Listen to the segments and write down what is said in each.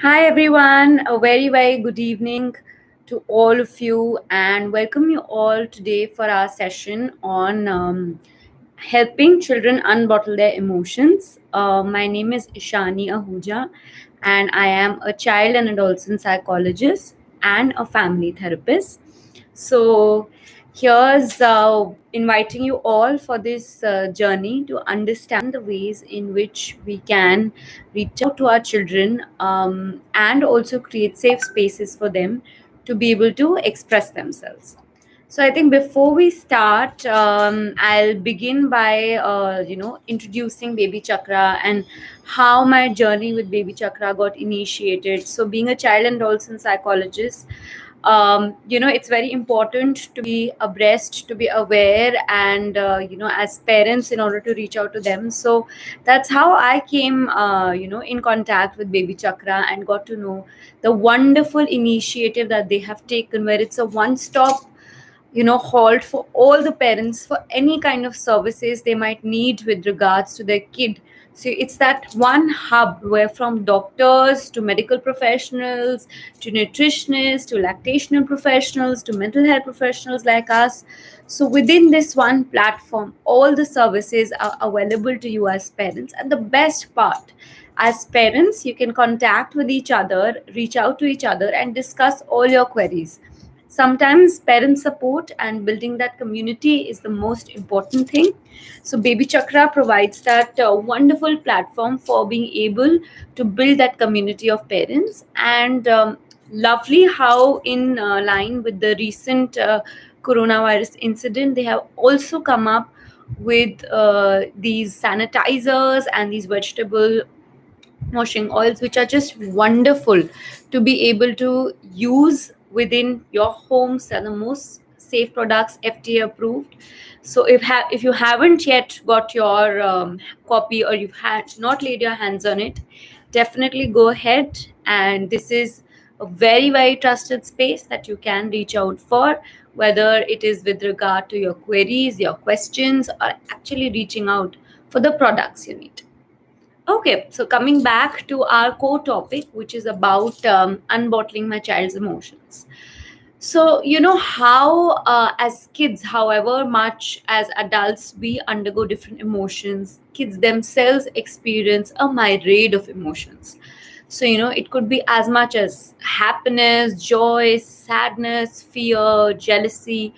Hi, everyone. A very, very good evening to all of you, and welcome you all today for our session on helping children unbottle their emotions. My name is Ishani Ahuja, and I am a child and adolescent psychologist and a family therapist. So, here's inviting you all for this journey to understand the ways in which we can reach out to our children and also create safe spaces for them to be able to express themselves. So I think before we start, I'll begin by introducing Baby Chakra and how my journey with Baby Chakra got initiated. So being a child and adolescent psychologist, it's very important to be abreast, to be aware, and as parents, in order to reach out to them. So that's how I came, in contact with Baby Chakra and got to know the wonderful initiative that they have taken, where it's a one-stop halt for all the parents for any kind of services they might need with regards to their kid. So it's that one hub where from doctors to medical professionals to nutritionists to lactational professionals to mental health professionals like us, so within this one platform all the services are available to you as parents. And the best part, as parents you can contact with each other, reach out to each other and discuss all your queries. Sometimes parent support and building that community is the most important thing. So Baby Chakra provides that wonderful platform for being able to build that community of parents. And lovely how in line with the recent coronavirus incident, they have also come up with these sanitizers and these vegetable washing oils, which are just wonderful to be able to use within your homes. They're the most safe products, FDA approved. So if you haven't yet got your copy, or you've not laid your hands on it, definitely go ahead. And this is a very, very trusted space that you can reach out for, whether it is with regard to your queries, your questions, or actually reaching out for the products you need. Okay, so coming back to our core topic, which is about unbottling my child's emotions. So, you know how, as kids, however much as adults we undergo different emotions, kids themselves experience a myriad of emotions. So, it could be as much as happiness, joy, sadness, fear, jealousy,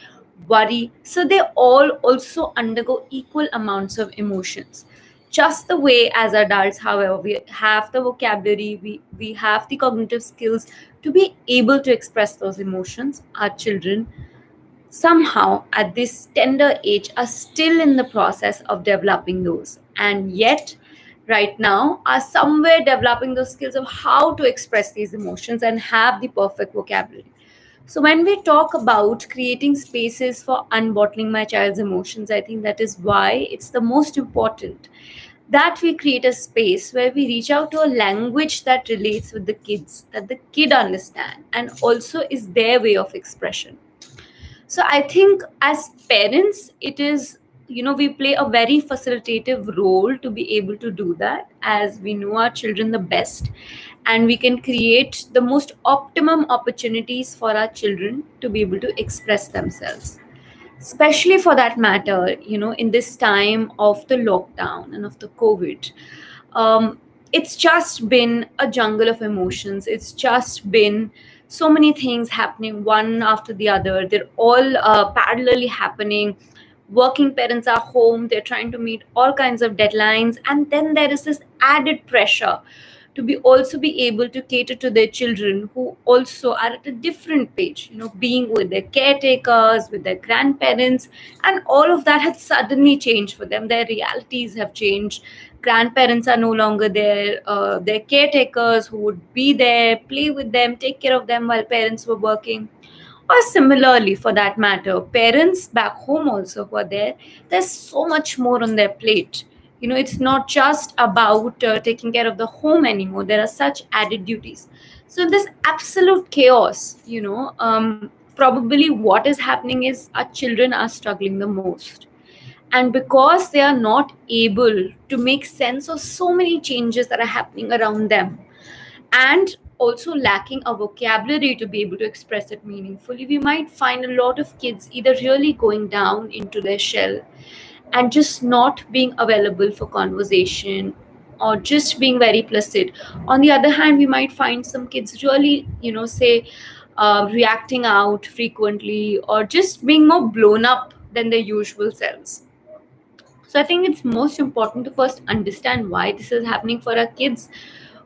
worry. So, they all also undergo equal amounts of emotions. Just the way as adults, however, we have the vocabulary, we have the cognitive skills to be able to express those emotions, our children somehow at this tender age are still in the process of developing those, and yet right now are somewhere developing those skills of how to express these emotions and have the perfect vocabulary. So when we talk about creating spaces for unbottling my child's emotions, I think that is why it's the most important that we create a space where we reach out to a language that relates with the kids, that the kid understand and also is their way of expression. So I think as parents, it is, we play a very facilitative role to be able to do that, as we know our children the best, and we can create the most optimum opportunities for our children to be able to express themselves. Especially for that matter, in this time of the lockdown and of the COVID, um, it's just been a jungle of emotions. It's just been so many things happening one after the other. They're all parallelly happening. Working parents are home, they're trying to meet all kinds of deadlines, and then there is this added pressure to be also be able to cater to their children who also are at a different page, being with their caretakers, with their grandparents, and all of that has suddenly changed for them. Their realities have changed. Grandparents are no longer there. Their caretakers who would be there, play with them, take care of them while parents were working, or similarly for that matter, parents back home also who are there, there's so much more on their plate. It's not just about taking care of the home anymore. There are such added duties. So this absolute chaos, probably what is happening is our children are struggling the most. And because they are not able to make sense of so many changes that are happening around them, and also lacking a vocabulary to be able to express it meaningfully, we might find a lot of kids either really going down into their shell and just not being available for conversation or just being very placid. On the other hand, we might find some kids really, say, reacting out frequently or just being more blown up than their usual selves. So I think it's most important to first understand why this is happening for our kids,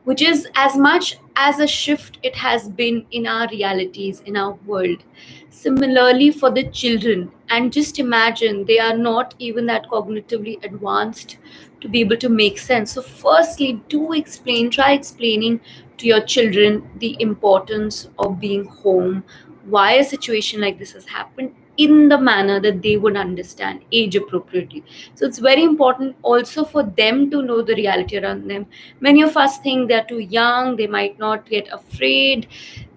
which is as much as a shift it has been in our realities, in our world. Similarly, for the children, and just imagine they are not even that cognitively advanced to be able to make sense. So, firstly, try explaining to your children the importance of being home, why a situation like this has happened in the manner that they would understand age appropriately. So it's very important also for them to know the reality around them. Many of us think they're too young, they might not get afraid,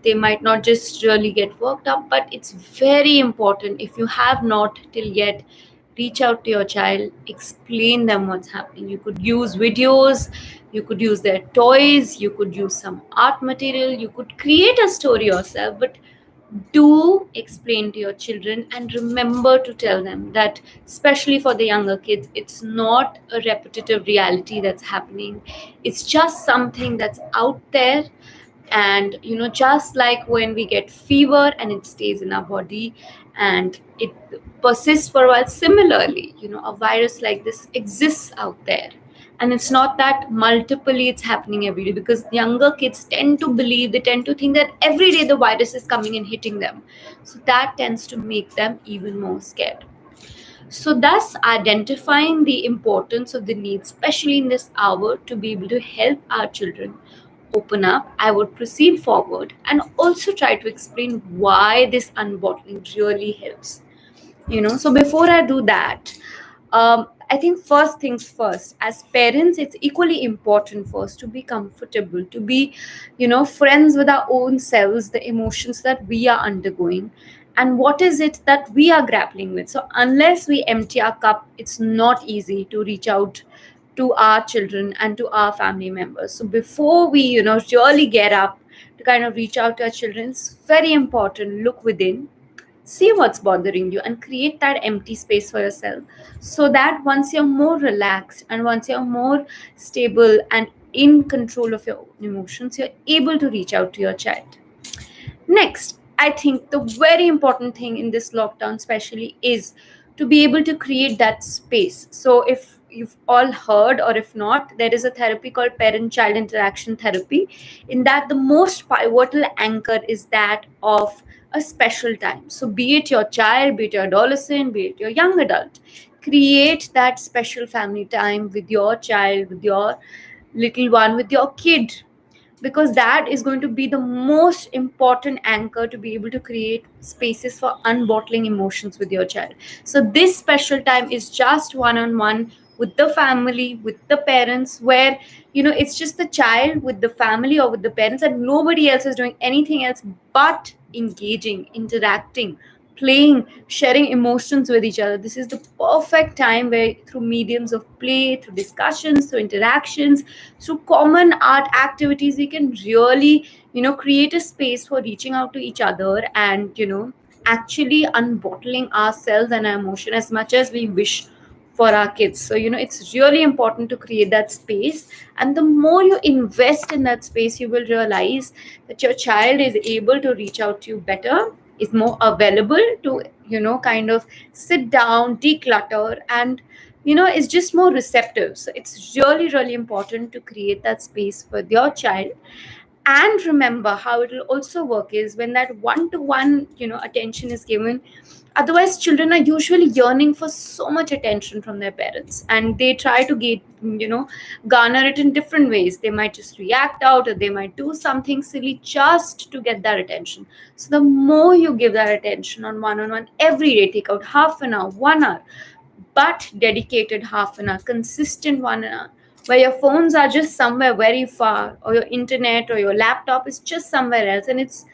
they might not just really get worked up, but it's very important. If you have not till yet, reach out to your child, explain them what's happening. You could use videos, you could use their toys, you could use some art material, you could create a story yourself, but do explain to your children and remember to tell them that, especially for the younger kids, it's not a repetitive reality that's happening. It's just something that's out there. And just like when we get fever and it stays in our body and it persists for a while, similarly, a virus like this exists out there. And it's not that multiply it's happening every day, because younger kids tend to believe, they tend to think that every day the virus is coming and hitting them. So that tends to make them even more scared. So thus identifying the importance of the need, especially in this hour, to be able to help our children open up, I would proceed forward and also try to explain why this unbottling really helps. So before I do that, I think first things first, as parents, it's equally important for us to be comfortable, to be, friends with our own selves, the emotions that we are undergoing, and what is it that we are grappling with. So unless we empty our cup, it's not easy to reach out to our children and to our family members. So before we, really get up to kind of reach out to our children, it's very important, look within, see what's bothering you, and create that empty space for yourself, so that once you're more relaxed and once you're more stable and in control of your own emotions, you're able to reach out to your child. Next, I think the very important thing in this lockdown, especially, is to be able to create that space. So, if you've all heard, or if not, there is a therapy called parent-child interaction therapy. In that, the most pivotal anchor is that of a special time. So, be it your child, be it your adolescent, be it your young adult, create that special family time with your child, with your little one, with your kid, because that is going to be the most important anchor to be able to create spaces for unbottling emotions with your child. So this special time is just one on one with the family, with the parents, where it's just the child with the family or with the parents, and nobody else is doing anything else but engaging, interacting, playing, sharing emotions with each other. This is the perfect time where, through mediums of play, through discussions, through interactions, through common art activities, we can really create a space for reaching out to each other and actually unbottling ourselves and our emotion as much as we wish for our kids. So it's really important to create that space, and the more you invest in that space, you will realize that your child is able to reach out to you better, is more available to kind of sit down, declutter, and is just more receptive. So it's really, really important to create that space for your child. And remember, how it will also work is when that one-to-one attention is given. Otherwise, children are usually yearning for so much attention from their parents, and they try to get garner it in different ways. They might just react out, or they might do something silly just to get that attention. So the more you give that attention on one-on-one every day, take out half an hour, 1 hour, but dedicated half an hour, consistent 1 hour, where your phones are just somewhere very far, or your internet or your laptop is just somewhere else, and it's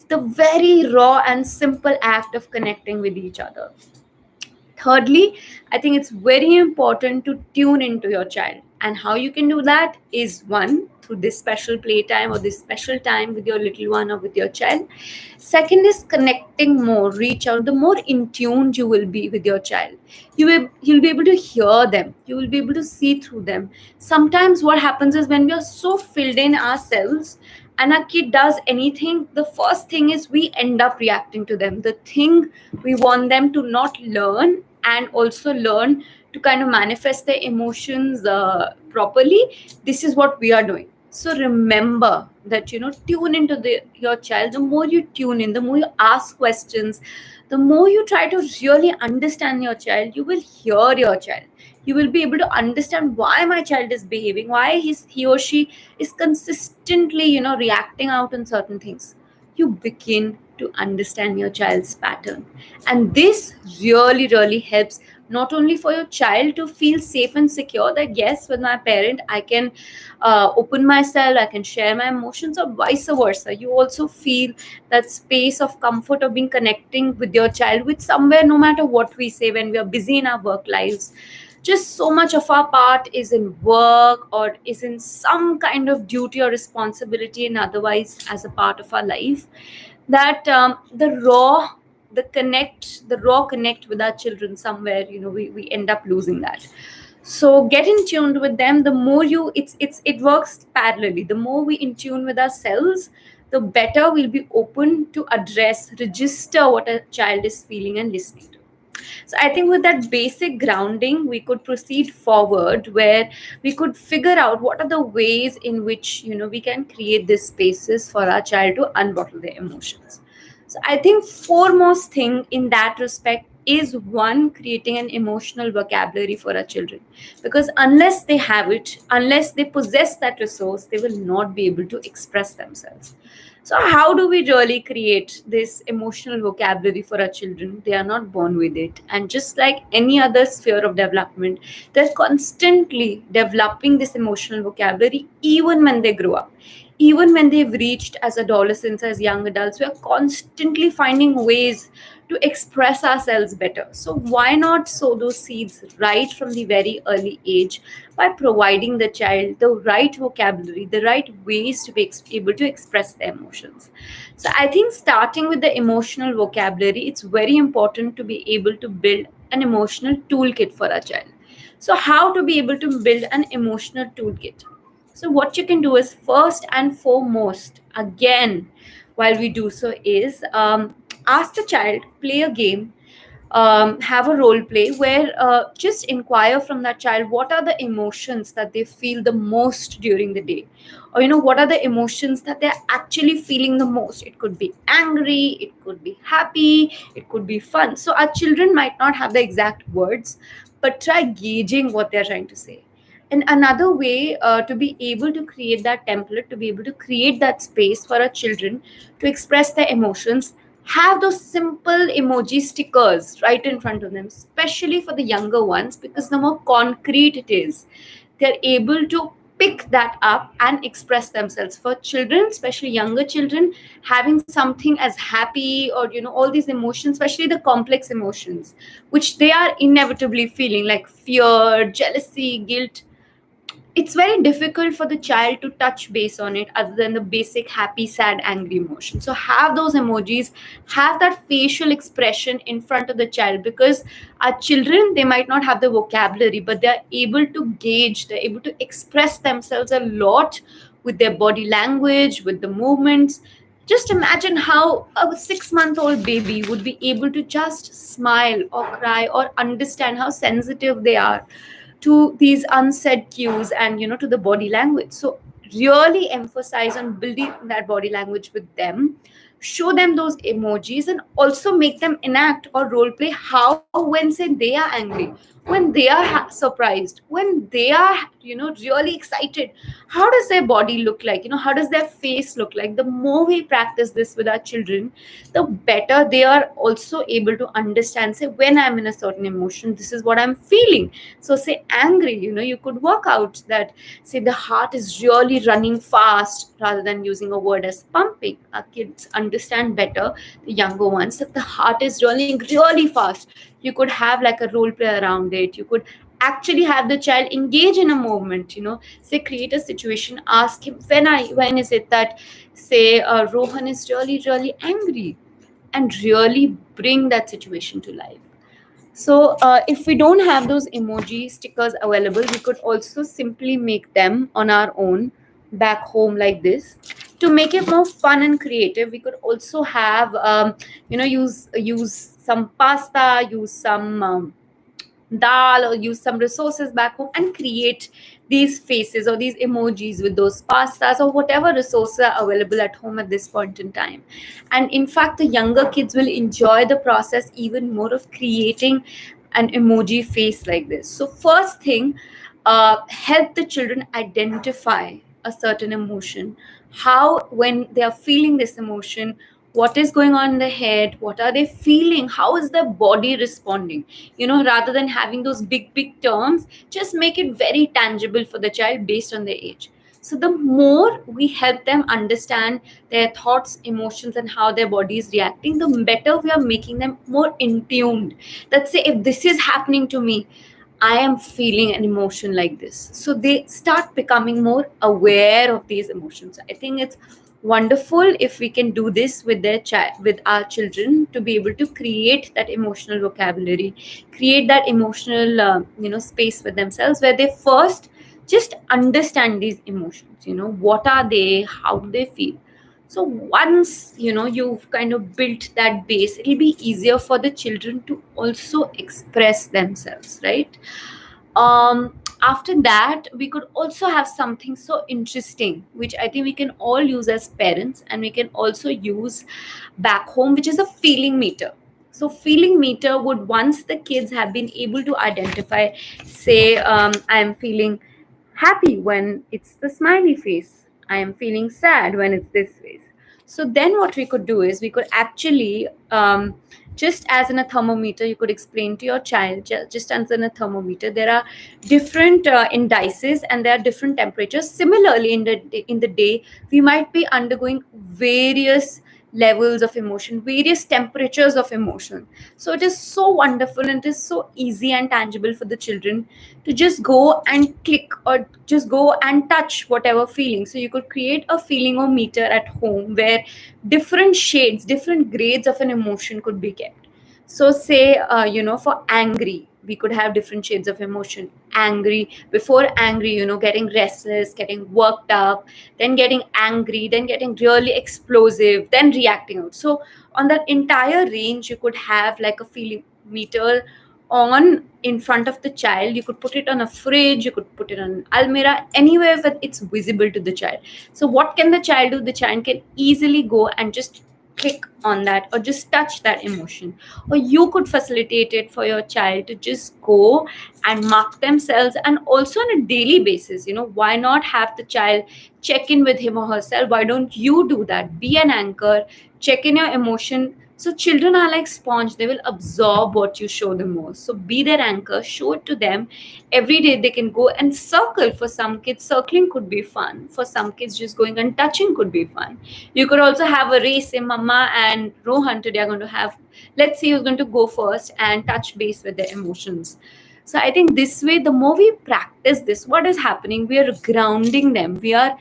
the very raw and simple act of connecting with each other. Thirdly, I think it's very important to tune into your child. And how you can do that is, one, through this special playtime or this special time with your little one or with your child. Second is connecting more, reach out. The more in tune you will be with your child, you'll be able to hear them, you will be able to see through them. Sometimes what happens is, when we are so filled in ourselves and our kid does anything, the first thing is we end up reacting to them. The thing we want them to not learn, and also learn to kind of manifest their emotions properly, this is what we are doing. So remember that, tune into your child. The more you tune in, the more you ask questions, the more you try to really understand your child, you will hear your child. You will be able to understand why my child is behaving, why he or she is consistently, reacting out on certain things. You begin to understand your child's pattern. And this really, really helps, not only for your child to feel safe and secure, that yes, with my parent I can open myself, I can share my emotions, or vice versa. You also feel that space of comfort of being connecting with your child, with somewhere, no matter what we say, when we are busy in our work lives, just so much of our part is in work or is in some kind of duty or responsibility, and otherwise as a part of our life, that the raw connect with our children, somewhere, we end up losing that. So get in tuned with them. The more it works parallelly. The more we in tune with ourselves, the better we'll be open to address, register what a child is feeling and listening to. So I think with that basic grounding, we could proceed forward, where we could figure out what are the ways in which, we can create these spaces for our child to unbottle their emotions. So I think foremost thing in that respect is, one, creating an emotional vocabulary for our children, because unless they have it, unless they possess that resource, they will not be able to express themselves. So, how do we really create this emotional vocabulary for our children? They are not born with it. And just like any other sphere of development, they're constantly developing this emotional vocabulary even when they grow up. Even when they've reached as adolescents, as young adults, we are constantly finding ways to express ourselves better. So, why not sow those seeds right from the very early age by providing the child the right vocabulary, the right ways to be able to express their emotions? So, I think starting with the emotional vocabulary, it's very important to be able to build an emotional toolkit for our child. So, how to be able to build an emotional toolkit? So, what you can do is, first and foremost, again, while we do so, is ask the child, play a game, have a role play where just inquire from that child what are the emotions that they feel the most during the day, or what are the emotions that they're actually feeling the most. It could be angry, it could be happy, it could be fun. So our children might not have the exact words, but try gauging what they're trying to say. And another way to be able to create that template, to be able to create that space for our children to express their emotions, have those simple emoji stickers right in front of them, especially for the younger ones, because the more concrete it is, they're able to pick that up and express themselves. For children, especially younger children, having something as happy, or all these emotions, especially the complex emotions which they are inevitably feeling, like fear, jealousy, guilt, it's very difficult for the child to touch base on it other than the basic happy, sad, angry emotion. So have those emojis, have that facial expression in front of the child, because our children, they might not have the vocabulary, but they're able to gauge, they're able to express themselves a lot with their body language, with the movements. Just imagine how a 6-month-old baby would be able to just smile or cry or understand how sensitive they are to these unsaid cues, and to the body language. So really emphasize on building that body language with them, show them those emojis, and also make them enact or role play how, when say they are angry, when they are surprised, when they are, really excited, how does their body look like, how does their face look like? The more we practice this with our children, the better they are also able to understand, say, when I'm in a certain emotion, this is what I'm feeling. So say angry, you could work out that, say, the heart is really running fast, rather than using a word as pumping. Our kids understand better, the younger ones, that the heart is running really fast. You could have like a role play around it. You could actually have the child engage in a movement, say, create a situation, ask him, when is it that, say, Rohan is really really angry, and really bring that situation to life. So, if we don't have those emoji stickers available, we could also simply make them on our own back home like this. To make it more fun and creative, we could also have, use some pasta, use some dal, or use some resources back home, and create these faces or these emojis with those pastas or whatever resources are available at home at this point in time. And in fact, the younger kids will enjoy the process even more of creating an emoji face like this. So first thing, help the children identify a certain emotion. How, when they are feeling this emotion, what is going on in their head, what are they feeling, how is their body responding, rather than having those big terms, just make it very tangible for the child based on their age. So the more we help them understand their thoughts, emotions, and how their body is reacting, the better we are making them more in tuned. Let's say, if this is happening to me, I am feeling an emotion like this. So they start becoming more aware of these emotions. I think it's wonderful if we can do this with with our children, to be able to create that emotional vocabulary, create that emotional, space with themselves, where they first just understand these emotions. What are they? How do they feel? So once you've kind of built that base, it'll be easier for the children to also express themselves, right? After that, we could also have something so interesting, which I think we can all use as parents, and we can also use back home, which is a feeling meter. So feeling meter would, once the kids have been able to identify, say, I'm feeling happy when it's the smiley face, I am feeling sad when it's this face. So then what we could do is, we could actually, just as in a thermometer, you could explain to your child, just as in a thermometer, there are different indices, and there are different temperatures. Similarly, in the day, we might be undergoing various levels of emotion, various temperatures of emotion. So it is so wonderful, and it is so easy and tangible for the children to just go and click, or just go and touch whatever feeling. So you could create a feelingometer at home, where different shades, different grades of an emotion could be kept. So say, for angry, we could have different shades of emotion. Angry, before angry, getting restless, getting worked up, then getting angry, then getting really explosive, then reacting out. So on that entire range, you could have like a feeling meter on in front of the child. You could put it on a fridge, you could put it on an almirah, anywhere where it's visible to the child. So what can the child do? The child can easily go and just click on that, or just touch that emotion. Or you could facilitate it for your child to just go and mark themselves. And also on a daily basis, why not have the child check in with him or herself? Why don't you do that? Be an anchor, check in your emotion. So children are like sponge, they will absorb what you show them most. So be their anchor, show it to them. Every day they can go and circle. For some kids, circling could be fun. For some kids, just going and touching could be fun. You could also have a race. Say, Mama and Rohan today are going to have, let's see who's going to go first and touch base with their emotions. So I think this way, the more we practice this, what is happening? We are grounding them. We are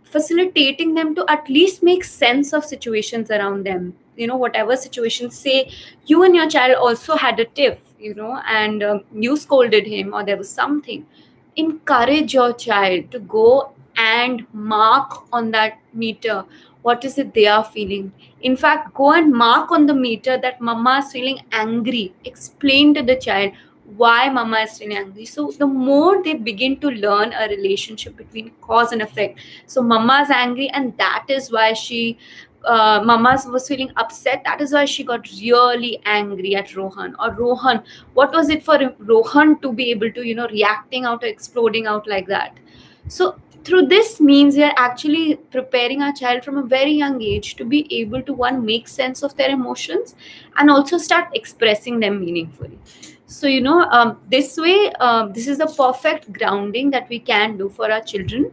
facilitating them to at least make sense of situations around them. Whatever situation, say you and your child also had a tiff, and you scolded him, or there was something. Encourage your child to go and mark on that meter what is it they are feeling. In fact, go and mark on the meter that mama is feeling angry. Explain to the child why mama is feeling angry. So the more they begin to learn a relationship between cause and effect. So mama is angry, and that is why she Mama was feeling upset, that is why she got really angry at Rohan. Or Rohan, what was it for Rohan to be able to, reacting out or exploding out like that? So through this means we are actually preparing our child from a very young age to be able to, one, make sense of their emotions and also start expressing them meaningfully. So this way, this is the perfect grounding that we can do for our children,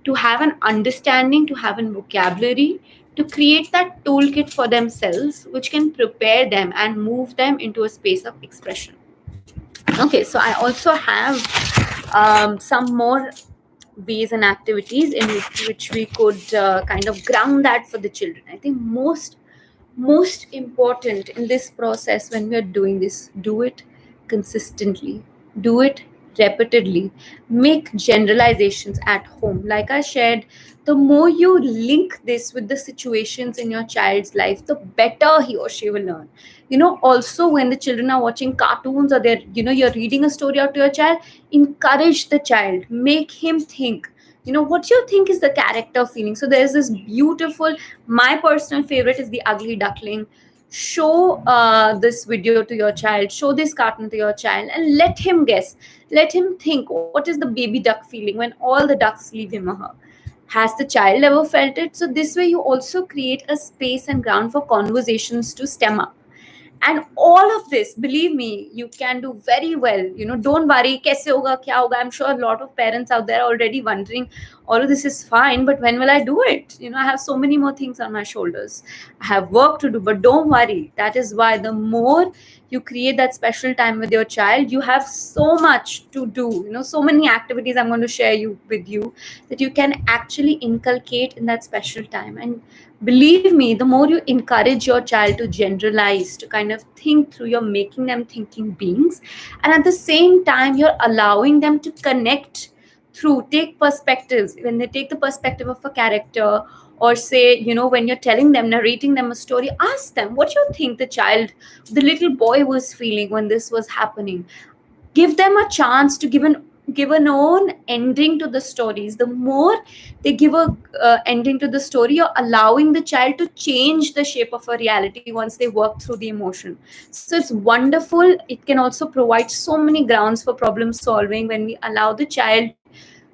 to have an understanding, to have a vocabulary, to create that toolkit for themselves, which can prepare them and move them into a space of expression. Okay, so I also have some more ways and activities in which we could kind of ground that for the children. I think most important in this process, when we are doing this, do it consistently, do it repeatedly, make generalizations at home. Like I shared, the more you link this with the situations in your child's life, the better he or she will learn. Also, when the children are watching cartoons, or they're, you're reading a story out to your child, encourage the child, make him think, what you think is the character feeling. So there's this beautiful, my personal favorite is the ugly duckling. Show this video to your child, show this cartoon to your child, and let him guess, let him think, what is the baby duck feeling when all the ducks leave him or her? Has the child ever felt it? So this way you also create a space and ground for conversations to stem up. And all of this, believe me, you can do very well. Don't worry, kaise hoga, kya hoga. I'm sure a lot of parents out there are already wondering, all of this is fine, but when will I do it? I have so many more things on my shoulders, I have work to do. But don't worry, that is why the more you create that special time with your child, you have so much to do. So many activities I'm going to share with you, that you can actually inculcate in that special time. And believe me, the more you encourage your child to generalize, to kind of think through, you're making them thinking beings. And at the same time, you're allowing them to connect through, take perspectives. When they take the perspective of a character, or say, when you're telling them, narrating them a story, ask them, what you think the little boy was feeling when this was happening. Give them a chance to give an own ending to the stories. The more they give a ending to the story, you're allowing the child to change the shape of a reality once they work through the emotion. So it's wonderful. It can also provide so many grounds for problem solving when we allow the child,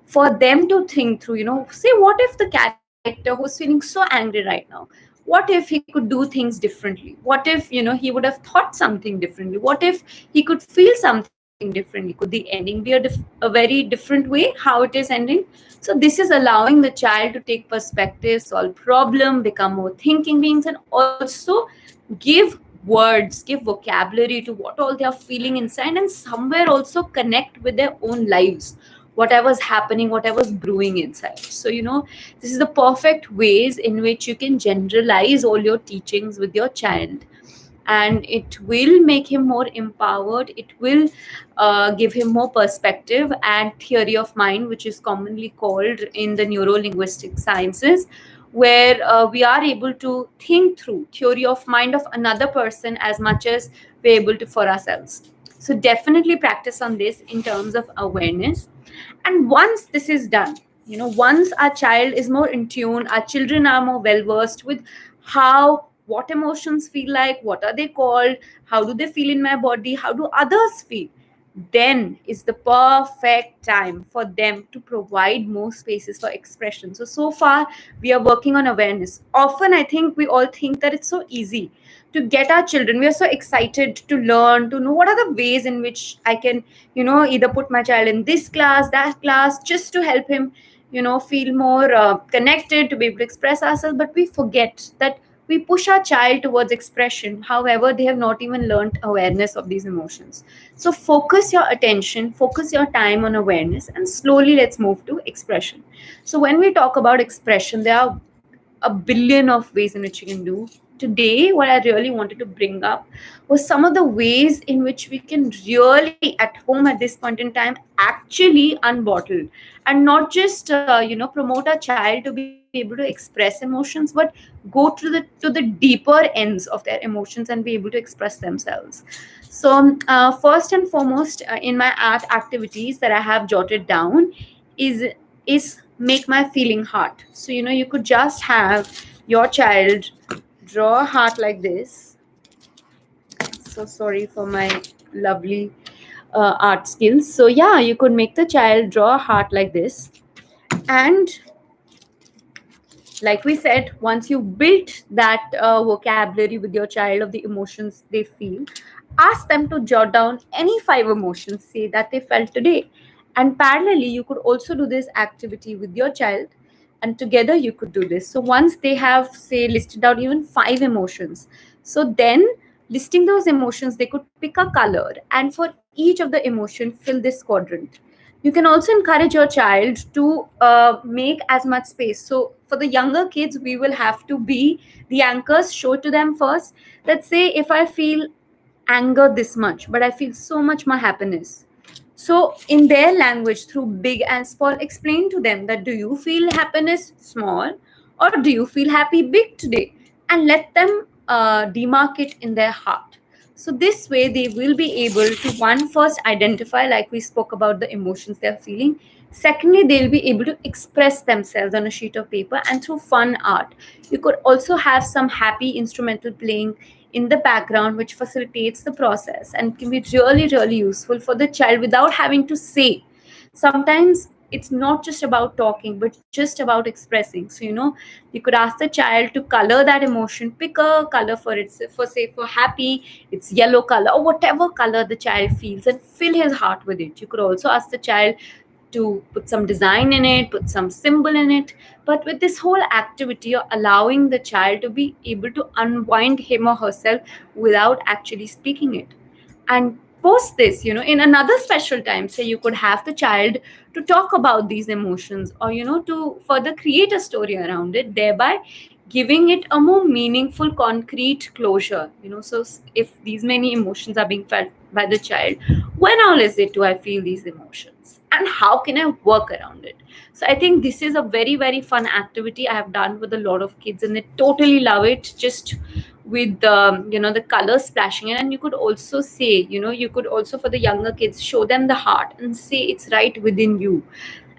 for them to think through, say, what if the character who's feeling so angry right now, what if he could do things differently? What if, he would have thought something differently? What if he could feel something differently? Could the ending be a very different way, how it is ending? So this is allowing the child to take perspective, solve problem, become more thinking beings, and also give words, give vocabulary to what all they are feeling inside, and somewhere also connect with their own lives, whatever's happening, whatever's brewing inside. So this is the perfect ways in which you can generalize all your teachings with your child, and it will make him more empowered. It will give him more perspective and theory of mind, which is commonly called in the neuro-linguistic sciences, where we are able to think through theory of mind of another person as much as we're able to for ourselves. So definitely practice on this in terms of awareness. And once this is done, once our child is more in tune, our children are more well versed with what emotions feel like, what are they called, how do they feel in my body, how do others feel, then is the perfect time for them to provide more spaces for expression. So far we are working on awareness. Often I think we all think that it's so easy to get our children, we are so excited to learn, to know what are the ways in which I can either put my child in this class, that class, just to help him feel more connected, to be able to express ourselves. But we forget that we push our child towards expression, however they have not even learned awareness of these emotions. So focus your attention, focus your time on awareness, and slowly let's move to expression. So when we talk about expression, there are a billion of ways in which you can do. Today, what I really wanted to bring up was some of the ways in which we can really, at home at this point in time, actually unbottle, and not just promote a child to be able to express emotions, but go to the deeper ends of their emotions and be able to express themselves. So first and foremost, in my art activities that I have jotted down is make my feeling heart. So you could just have your child draw a heart like this. So sorry for my lovely art skills. So yeah, you could make the child draw a heart like this. And like we said, once you built that vocabulary with your child of the emotions they feel, ask them to jot down any five emotions, say, that they felt today. And parallelly, you could also do this activity with your child, and together you could do this. So once they have, say, listed out even five emotions, so then listing those emotions, they could pick a color, and for each of the emotion, fill this quadrant. You can also encourage your child to make as much space. So for the younger kids, we will have to be the anchors, show to them first. Let's say if I feel anger this much, but I feel so much more happiness. So in their language, through big and small, explain to them that, do you feel happiness small, or do you feel happy big today? And let them demarcate in their heart. So this way they will be able to, one, first identify, like we spoke about, the emotions they're feeling. Secondly, they'll be able to express themselves on a sheet of paper and through fun art. You could also have some happy instrumental playing in the background, which facilitates the process and can be really, really useful for the child without having to say. Sometimes it's not just about talking, but just about expressing. So, you could ask the child to color that emotion, pick a color for it, for, say, for happy, it's yellow color, or whatever color the child feels, and fill his heart with it. You could also ask the child to put some design in it, put some symbol in it. But with this whole activity, you're allowing the child to be able to unwind him or herself without actually speaking it. And post this, in another special time, say you could have the child to talk about these emotions, or, to further create a story around it, thereby giving it a more meaningful, concrete closure. So if these many emotions are being felt by the child, when all is it do I feel these emotions, and how can I work around it? So I think this is a very, very fun activity I have done with a lot of kids, and they totally love it, just with the colors splashing in. And you could also say, you could also, for the younger kids, show them the heart and say it's right within you,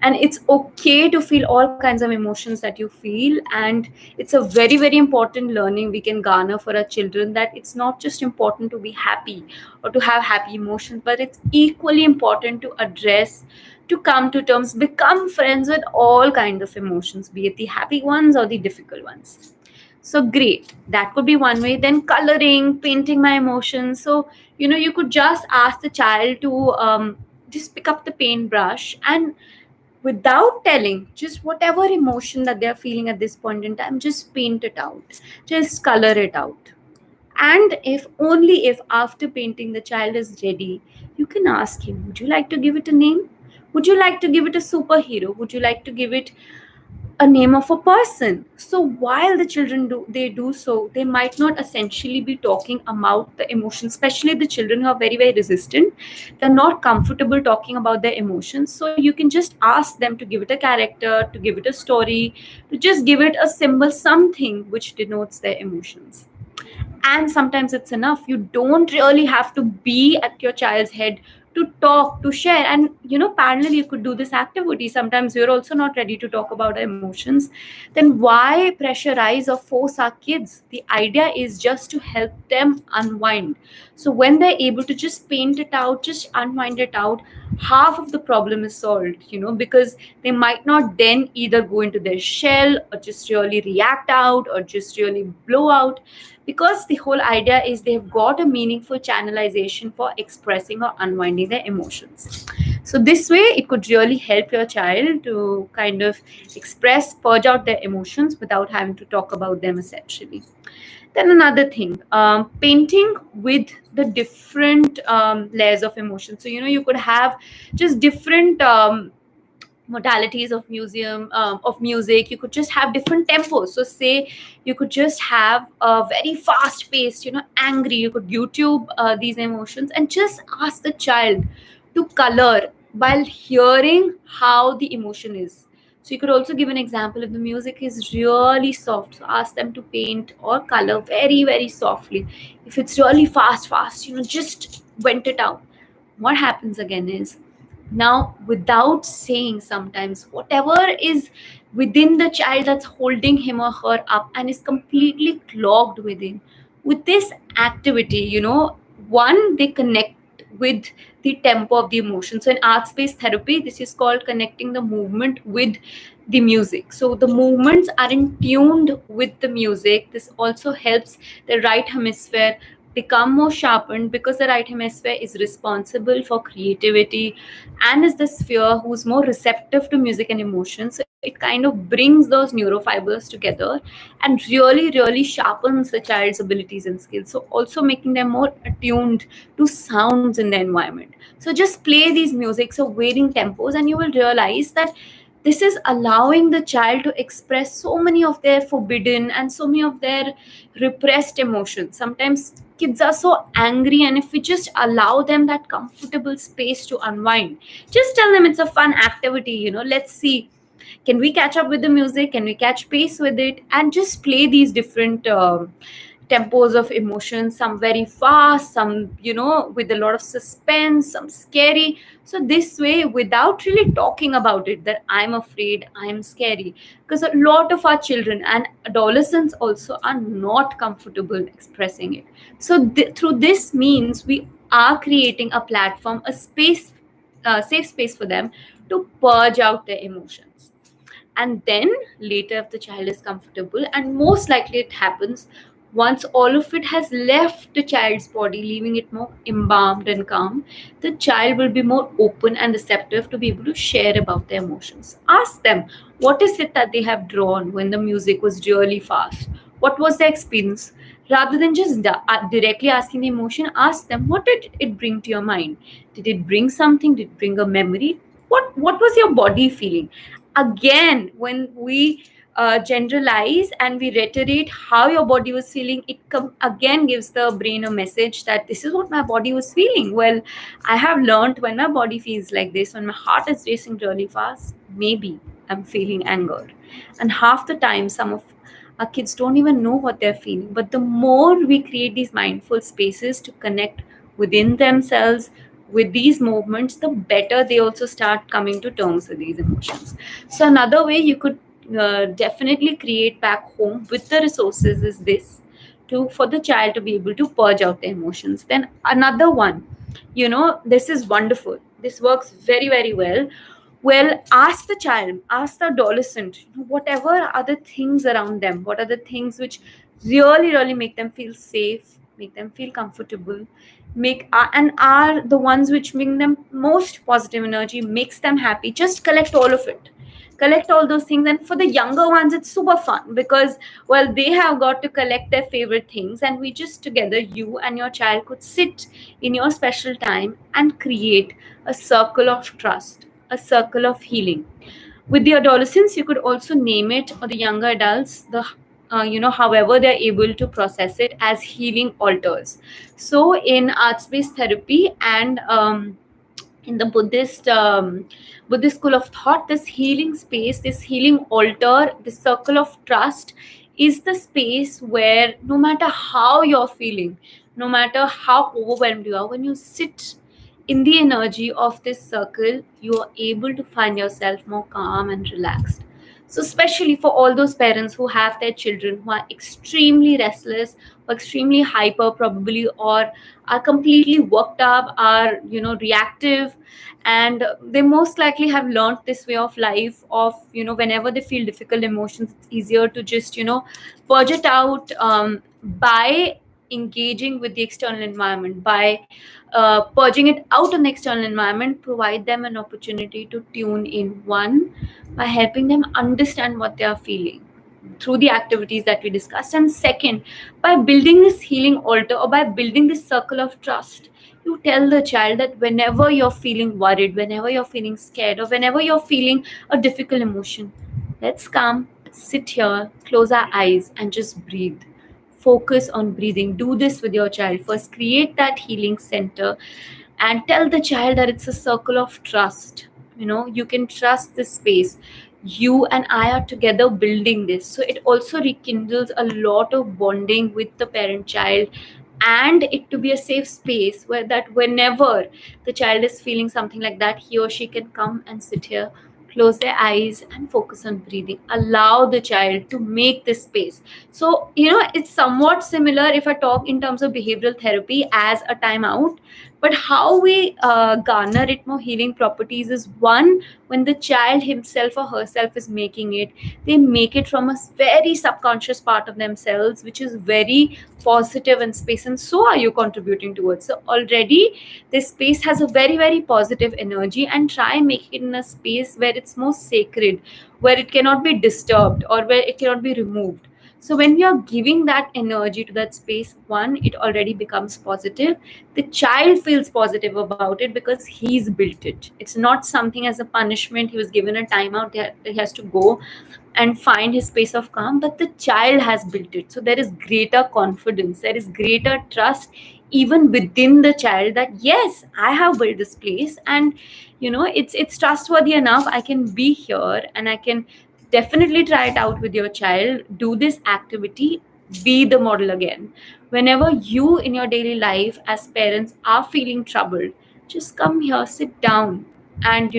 and it's okay to feel all kinds of emotions that you feel. And it's a very, very important learning we can garner for our children, that it's not just important to be happy or to have happy emotions, but it's equally important to address, to come to terms, become friends with all kinds of emotions, be it the happy ones or the difficult ones. So great, that could be one way. Then coloring, painting my emotions. So you could just ask the child to just pick up the paintbrush, and without telling, just whatever emotion that they're feeling at this point in time, just paint it out, just color it out. And if only if after painting the child is ready, you can ask him, would you like to give it a name? Would you like to give it a superhero? Would you like to give it a name of a person? So while the children do so, they might not essentially be talking about the emotions, especially the children who are very, very resistant. They're not comfortable talking about their emotions. So you can just ask them to give it a character, to give it a story, to just give it a symbol, something which denotes their emotions. And sometimes it's enough. You don't really have to be at your child's head to talk, to share. And parallel, you could do this activity. Sometimes we're also not ready to talk about our emotions. Then why pressurize or force our kids? The idea is just to help them unwind. So when they're able to just paint it out, just unwind it out, half of the problem is solved, because they might not then either go into their shell, or just really react out, or just really blow out, because the whole idea is they've got a meaningful channelization for expressing or unwinding their emotions. So this way it could really help your child to kind of express, purge out their emotions without having to talk about them, essentially. Then another thing, painting with the different layers of emotion. So you could have just different modalities of of music. You could just have different tempos. So say you could just have a very fast paced, angry. You could YouTube these emotions and just ask the child to color while hearing how the emotion is. So you could also give an example. If the music is really soft, so ask them to paint or color very, very softly. If it's really fast, just vent it out. What happens again is, Now, without saying, sometimes whatever is within the child that's holding him or her up and is completely clogged within, with this activity, one, they connect with the tempo of the emotion. So in art based therapy, this is called connecting the movement with the music. So the movements are in tuned with the music. This also helps the right hemisphere become more sharpened, because the right hemisphere is responsible for creativity and is the sphere who's more receptive to music and emotion. So it kind of brings those neurofibers together and really sharpens the child's abilities and skills, so also making them more attuned to sounds in the environment. So just play these musics of varying tempos and you will realize that this is allowing the child to express so many of their forbidden and so many of their repressed emotions. Sometimes kids are so angry, and if we just allow them that comfortable space to unwind, just tell them it's a fun activity, let's see, can we catch up with the music, can we catch pace with it, and just play these different tempos of emotions, some very fast, some with a lot of suspense, some scary. So this way, without really talking about it, that I'm afraid, I'm scary, because a lot of our children and adolescents also are not comfortable expressing it. So through this means, we are creating a platform, a space, safe space for them to purge out their emotions. And then later, if the child is comfortable, and most likely it happens once all of it has left the child's body, leaving it more embalmed and calm, the child will be more open and receptive to be able to share about their emotions. Ask them, what is it that they have drawn when the music was really fast? What was their experience? Rather than just directly asking the emotion, ask them, what did it bring to your mind? Did it bring something? Did it bring a memory? What was your body feeling? Again, when we generalize and we reiterate how your body was feeling, it again gives the brain a message that this is what my body was feeling. Well, I have learned, when my body feels like this, when my heart is racing really fast, maybe I'm feeling anger. And half the time, some of our kids don't even know what they're feeling. But the more we create these mindful spaces to connect within themselves with these movements, the better they also start coming to terms with these emotions. So another way you could definitely create back home with the resources is this, to for the child to be able to purge out their emotions. Then another one, this is wonderful, this works very well. Well, ask the child, ask the adolescent, whatever are the things around them, what are the things which really make them feel safe, make them feel comfortable, make and are the ones which bring them most positive energy, makes them happy. Just collect all of it, collect all those things. And for the younger ones, it's super fun, because well, they have got to collect their favorite things, and we just together, you and your child could sit in your special time and create a circle of trust, a circle of healing. With the adolescents, you could also name it, or the younger adults, the however they're able to process it, as healing altars. So in arts based therapy and in the Buddhist school of thought, this healing space, this healing altar, this circle of trust is the space where, no matter how you're feeling, no matter how overwhelmed you are, when you sit in the energy of this circle, you are able to find yourself more calm and relaxed. So, especially for all those parents who have their children who are extremely restless, or extremely hyper, probably, or are completely worked up, are reactive, and they most likely have learned this way of life of whenever they feel difficult emotions, it's easier to just purge it out by engaging with the external environment, by purging it out in the external environment, provide them an opportunity to tune in, one, by helping them understand what they are feeling through the activities that we discussed, and second, by building this healing altar, or by building this circle of trust. You tell the child that whenever you're feeling worried, whenever you're feeling scared, or whenever you're feeling a difficult emotion, let's come, sit here, close our eyes, and just breathe. Focus on breathing. Do this with your child. First, create that healing center and tell the child that it's a circle of trust. You can trust this space. You and I are together building this. So it also rekindles a lot of bonding with the parent child, and it to be a safe space where that whenever the child is feeling something like that, he or she can come and sit here, close their eyes and focus on breathing, allow the child to make this space. So it's somewhat similar if I talk in terms of behavioral therapy as a timeout, but how we garner it more healing properties is, one, when the child himself or herself is making it, they make it from a very subconscious part of themselves, which is very positive and space, and so are you contributing towards. So already this space has a very, very positive energy, and try making it in a space where it's more sacred, where it cannot be disturbed or where it cannot be removed. So when we are giving that energy to that space, one, it already becomes positive. The child feels positive about it because he's built it. It's not something as a punishment, he was given a timeout, he has to go and find his space of calm, but the child has built it. So there is greater confidence, there is greater trust even within the child that yes, I have built this place, and it's trustworthy enough, I can be here and I can definitely try it out with your child. Do this activity, be the model again. Whenever you in your daily life as parents are feeling troubled, just come here, sit down, and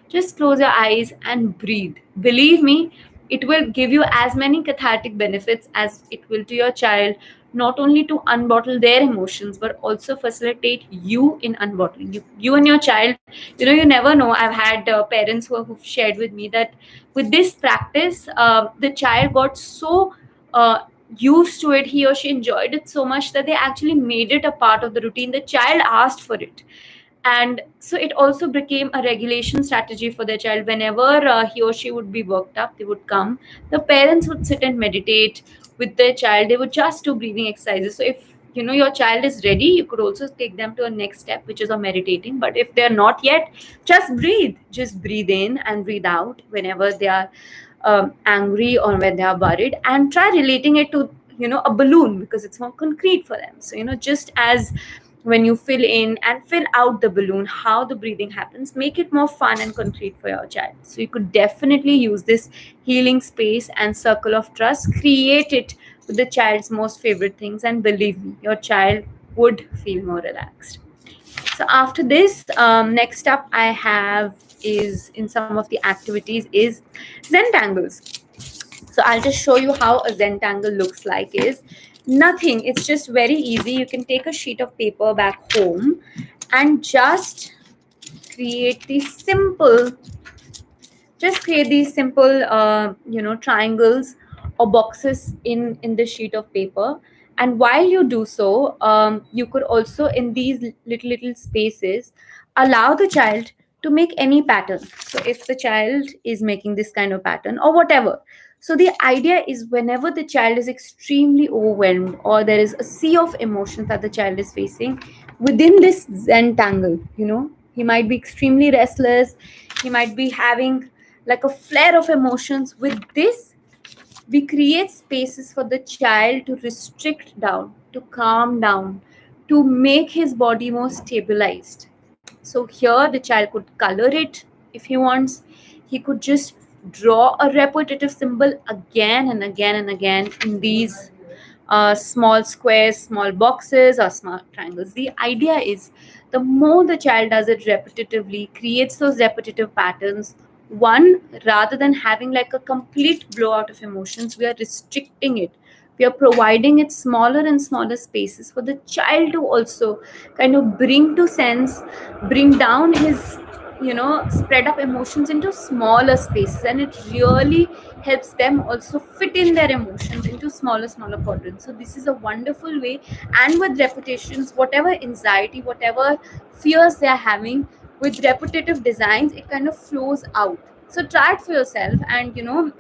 just close your eyes and breathe. Believe me, it will give you as many cathartic benefits as it will to your child, not only to unbottle their emotions but also facilitate you in unbottling you and your child. You never know, I've had parents who've shared with me that with this practice, the child got so used to it, he or she enjoyed it so much that they actually made it a part of the routine. The child asked for it, and so it also became a regulation strategy for their child. Whenever he or she would be worked up, they would come, the parents would sit and meditate with their child, they would just do breathing exercises. So if your child is ready, you could also take them to a next step, which is of meditating. But if they're not yet, just breathe in and breathe out whenever they are angry or when they are worried, and try relating it to a balloon, because it's more concrete for them. So just as when you fill in and fill out the balloon, how the breathing happens, make it more fun and concrete for your child. So you could definitely use this healing space and circle of trust, create it with the child's most favorite things, and believe me, your child would feel more relaxed. So after this, next up I have is in some of the activities is Zentangles. So I'll just show you how a Zentangle looks like. Is nothing, it's just very easy. You can take a sheet of paper back home and create these simple create these simple triangles or boxes in the sheet of paper. And while you do so, you could also in these little spaces allow the child to make any pattern. So if the child is making this kind of pattern or whatever, so the idea is whenever the child is extremely overwhelmed or there is a sea of emotions that the child is facing within this Zentangle, he might be extremely restless, he might be having like a flare of emotions. With this, we create spaces for the child to restrict down, to calm down, to make his body more stabilized. So here the child could color it if he wants. He could just draw a repetitive symbol again and again and again in these small squares, small boxes, or small triangles. The idea is the more the child does it repetitively, creates those repetitive patterns, one, rather than having like a complete blowout of emotions, we are restricting it. We are providing it smaller and smaller spaces for the child to also kind of bring down his spread up emotions into smaller spaces, and it really helps them also fit in their emotions into smaller quadrants. So this is a wonderful way, and with repetitions, whatever anxiety, whatever fears they are having, with repetitive designs, it kind of flows out. So try it for yourself, and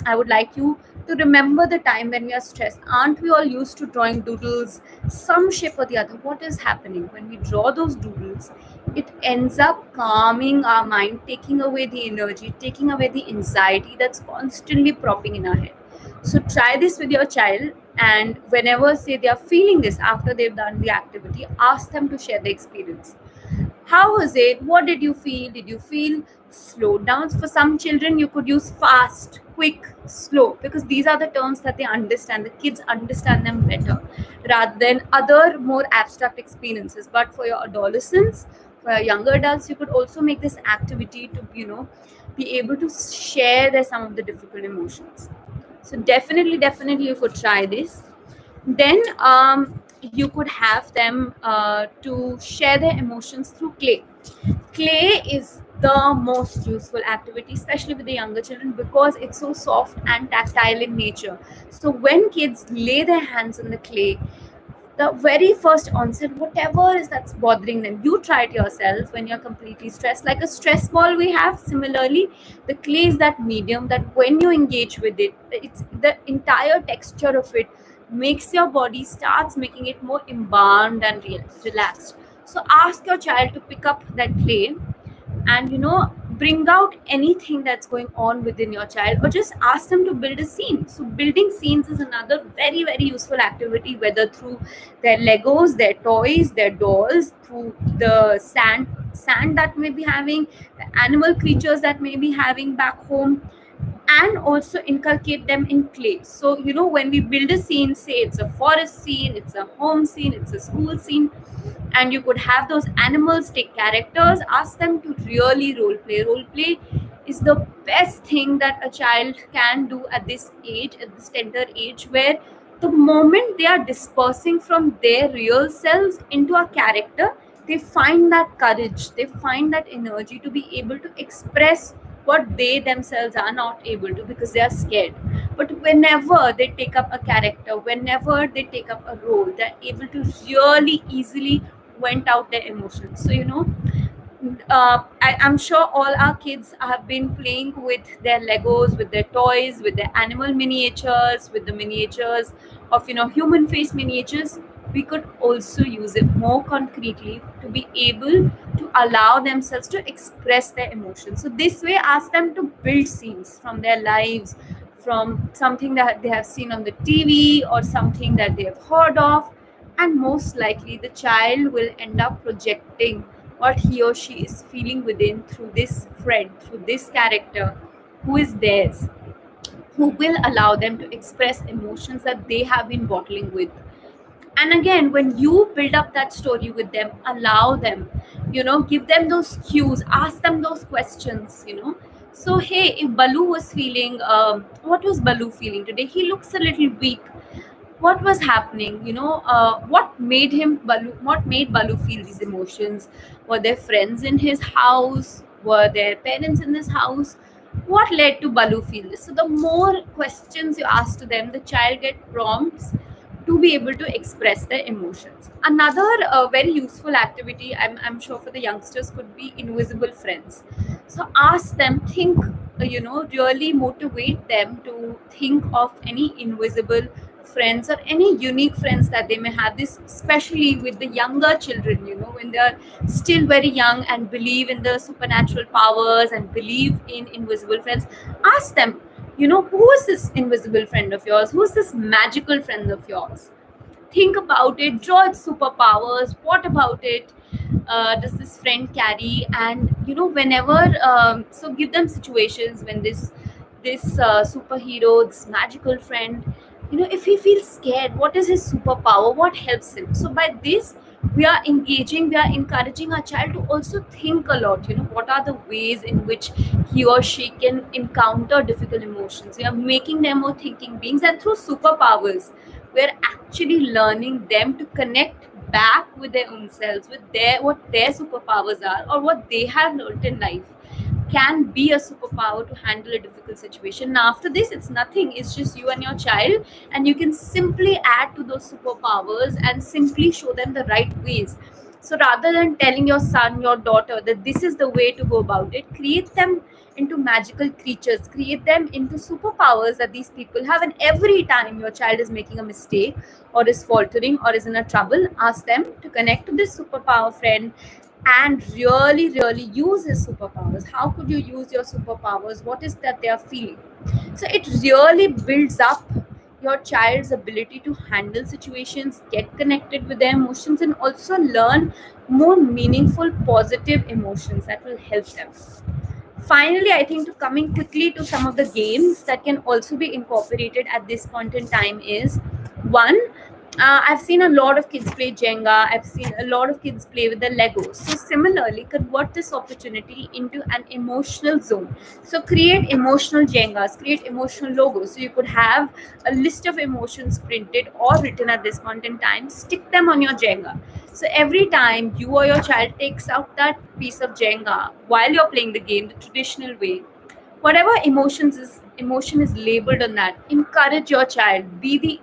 I would like you to remember the time when we are stressed. Aren't we all used to drawing doodles, some shape or the other? What is happening when we draw those doodles? It ends up calming our mind, taking away the energy, taking away the anxiety that's constantly propping in our head. So try this with your child, and whenever say they are feeling this after they've done the activity, ask them to share the experience. How was it? What did you feel? Did you feel slowdowns. For some children, you could use fast, quick, slow, because these are the terms that they understand. The kids understand them better rather than other more abstract experiences. But for your adolescents, for your younger adults, you could also make this activity to, be able to share some of the difficult emotions. So definitely you could try this. Then you could have them to share their emotions through play. Clay is the most useful activity, especially with the younger children, because it's so soft and tactile in nature. So when kids lay their hands on the clay, the very first onset, whatever is that's bothering them, you try it yourself when you're completely stressed. Like a stress ball we have, similarly, the clay is that medium that when you engage with it, it's the entire texture of it makes your body starts making it more embalmed and relaxed. So ask your child to pick up that clay and bring out anything that's going on within your child, or just ask them to build a scene. So building scenes is another very useful activity, whether through their legos, their toys, their dolls, through the sand that may be having, the animal creatures that may be having back home, and also inculcate them in clay. So when we build a scene, say it's a forest scene, it's a home scene, it's a school scene, and you could have those animals take characters, ask them to really role play is the best thing that a child can do at this age, at this tender age, where the moment they are dispersing from their real selves into a character, they find that courage, they find that energy to be able to express what they themselves are not able to because they are scared. But whenever they take up a character, whenever they take up a role, they're able to really easily vent out their emotions. So I'm sure all our kids have been playing with their Legos, with their toys, with their animal miniatures, with the miniatures of human face miniatures. We could also use it more concretely to be able to allow themselves to express their emotions. So this way, ask them to build scenes from their lives, from something that they have seen on the TV or something that they have heard of, and most likely the child will end up projecting what he or she is feeling within through this friend, through this character who is theirs, who will allow them to express emotions that they have been bottling with. And again, when you build up that story with them, allow them, give them those cues, ask them those questions. So hey, if Balu was feeling, what was Balu feeling today? He looks a little weak. What was happening? What made Balu feel these emotions? Were there friends in his house? Were there parents in his house? What led to Balu feel this? So the more questions you ask to them, the child get prompts to be able to express their emotions. Another very useful activity, I'm sure, for the youngsters could be invisible friends. So ask them, think, really motivate them to think of any invisible friends or any unique friends that they may have. This especially with the younger children, when they are still very young and believe in the supernatural powers and believe in invisible friends. Ask them, who is this invisible friend of yours? Who is this magical friend of yours? Think about it, draw its superpowers. What about it does this friend carry? And whenever so give them situations when this superhero, this magical friend, if he feels scared, what is his superpower, what helps him? So by this, we are encouraging our child to also think a lot. What are the ways in which he or she can encounter difficult emotions? We are making them more thinking beings, and through superpowers, we're actually learning them to connect back with their own selves, with what their superpowers are, or what they have learned in life can be a superpower to handle a difficult situation. Now after this, it's nothing, it's just you and your child, and you can simply add to those superpowers and simply show them the right ways. So rather than telling your son, your daughter, that this is the way to go about it, create them into magical creatures, create them into superpowers that these people have. And every time your child is making a mistake or is faltering or is in a trouble, ask them to connect to this superpower friend and really use his superpowers. How could you use your superpowers? What is that they are feeling? So it really builds up your child's ability to handle situations, get connected with their emotions, and also learn more meaningful positive emotions that will help them. Finally, I think, to coming quickly to some of the games that can also be incorporated at this point in time is one. I've seen a lot of kids play Jenga. I've seen a lot of kids play with the Legos. So similarly, convert this opportunity into an emotional zone. So create emotional Jengas, create emotional logos. So you could have a list of emotions printed or written at this point in time. Stick them on your Jenga. So every time you or your child takes out that piece of Jenga while you're playing the game the traditional way, whatever emotion is labeled on that, encourage your child. Be the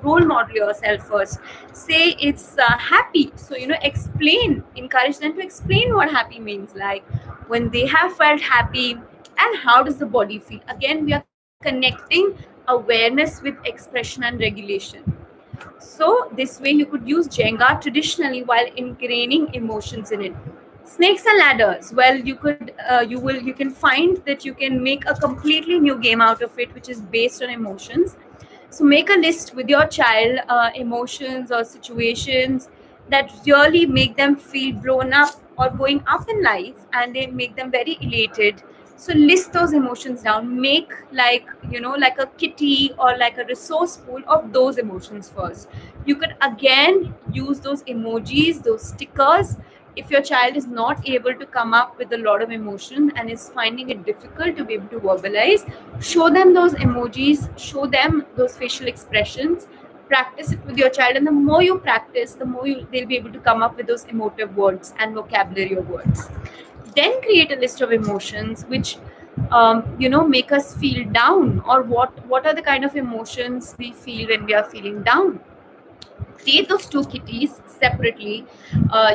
role model yourself first. Say it's happy. So explain, encourage them to explain what happy means, like when they have felt happy and how does the body feel. Again, we are connecting awareness with expression and regulation. So this way you could use Jenga traditionally while ingraining emotions in it. Snakes and ladders. Well, you can find that you can make a completely new game out of it, which is based on emotions. So make a list with your child, emotions or situations that really make them feel blown up or going up in life, and they make them very elated. So list those emotions down. Make like a kitty or like a resource pool of those emotions first. You could again use those emojis, those stickers. If your child is not able to come up with a lot of emotion and is finding it difficult to be able to verbalize, show them those emojis, show them those facial expressions, practice it with your child, and the more you practice, the more they'll be able to come up with those emotive words and vocabulary of words. Then create a list of emotions which make us feel down, or what are the kind of emotions we feel when we are feeling down. Create those two kitties separately.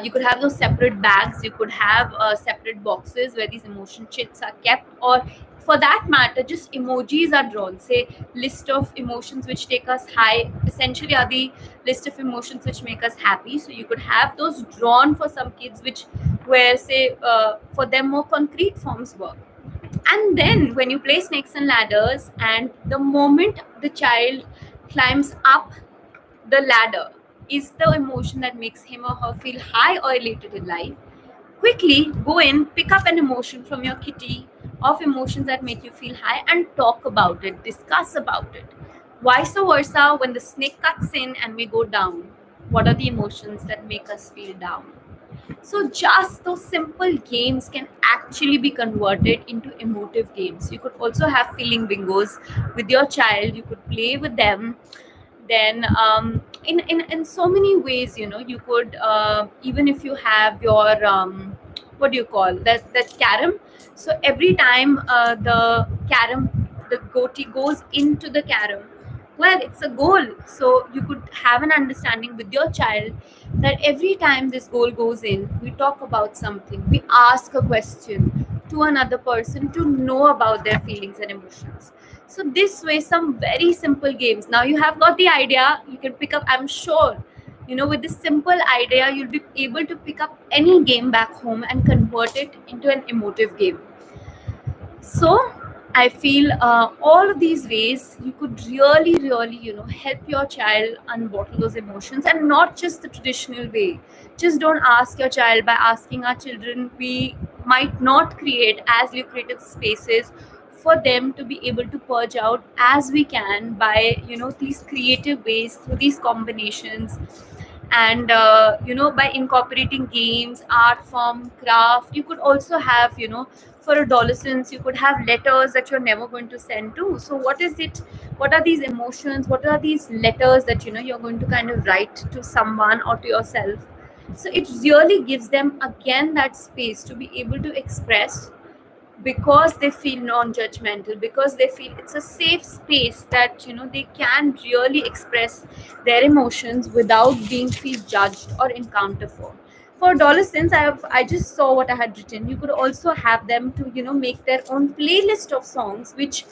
You could have those separate bags, you could have separate boxes where these emotion chits are kept, or for that matter just emojis are drawn. Say list of emotions which take us high essentially are the list of emotions which make us happy. So you could have those drawn for some kids, which where say for them more concrete forms work. And then when you play snakes and ladders, and the moment the child climbs up the ladder is the emotion that makes him or her feel high or elated in life, quickly go in, pick up an emotion from your kitty of emotions that make you feel high and talk about it, discuss about it. Vice versa, when the snake cuts in and we go down, what are the emotions that make us feel down? So just those simple games can actually be converted into emotive games. You could also have feeling bingos with your child. You could play with them. Then in so many ways, you could even if you have your what do you call that carom. So every time the goatee goes into the carom, well, it's a goal. So you could have an understanding with your child that every time this goal goes in, we talk about something, we ask a question to another person to know about their feelings and emotions. So this way, some very simple games. Now you have got the idea. You can pick up. I'm sure, with this simple idea, you'll be able to pick up any game back home and convert it into an emotive game. So I feel all of these ways you could really, help your child unbottle those emotions, and not just the traditional way. Just don't ask your child. By asking our children, we might not create as lucrative spaces for them to be able to purge out as we can by these creative ways, through these combinations. And by incorporating games, art form, craft. You could also have, for adolescents, you could have letters that you're never going to send to. So what are these emotions, what are these letters that you're going to kind of write to someone or to yourself. So it really gives them again that space to be able to express, because they feel non-judgmental, because they feel it's a safe space that they can really express their emotions without being feel judged or encountered. For adolescents, I just saw what I had written. You could also have them to make their own playlist of songs which